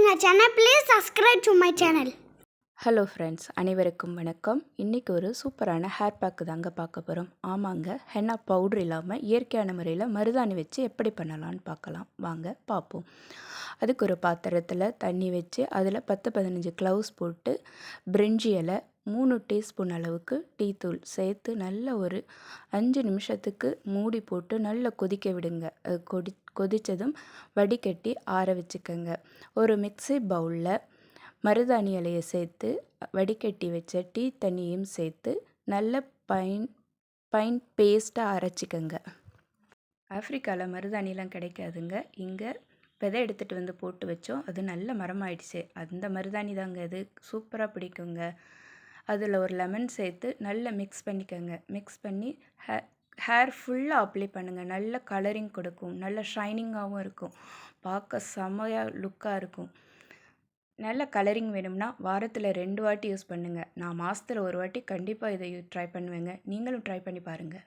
my channel. Please subscribe to my channel. Hello friends, அனைவருக்கும் வணக்கம். இன்றைக்கி ஒரு சூப்பரான ஹேர் பேக்கு தாங்க பார்க்க போகிறோம். ஆமாங்க, ஹென்னா பவுட்ரு இல்லாமல் இயற்கையான முறையில் மருதாணி வச்சு எப்படி பண்ணலான்னு பார்க்கலாம். வாங்க பார்ப்போம். அதுக்கு ஒரு பாத்திரத்தில் தண்ணி வச்சு அதில் 10-15 க்ளவுஸ் போட்டு பிரிஞ்சி இலை 3 டீஸ்பூன் அளவுக்கு டீ தூள் சேர்த்து நல்ல ஒரு 5 நிமிஷத்துக்கு மூடி போட்டு நல்லா கொதிக்க விடுங்க. கொதித்ததும் வடிகட்டி ஆற வச்சுக்கோங்க. ஒரு மிக்ஸி பவுலில் மருதாணி இலையை சேர்த்து வடிகட்டி வச்ச டீ தண்ணியும் சேர்த்து நல்ல பைன் பேஸ்ட்டாக அரைச்சிக்கோங்க. ஆஃப்ரிக்காவில் மருதாணிலாம் கிடைக்காதுங்க. இங்கே விதை எடுத்துகிட்டு வந்து போட்டு வச்சோம், அது நல்ல மரமாயிடுச்சு. அந்த மருதாணி தாங்க இது, சூப்பராக பிடிக்குங்க. அதில் ஒரு லெமன் சேர்த்து நல்லா மிக்ஸ் பண்ணிக்கோங்க. மிக்ஸ் பண்ணி ஹேர் ஃபுல்லாக அப்ளை பண்ணுங்கள். நல்ல கலரிங் கொடுக்கும், நல்ல ஷைனிங்காகவும் இருக்கும், பார்க்க செம்மையாக லுக்காக இருக்கும். நல்ல கலரிங் வேணும்னா வாரத்தில் 2 வாட்டி யூஸ் பண்ணுங்கள். நான் மாதத்தில் 1 வாட்டி கண்டிப்பாக இதை ட்ரை பண்ணுவேங்க. நீங்களும் ட்ரை பண்ணி பாருங்கள்.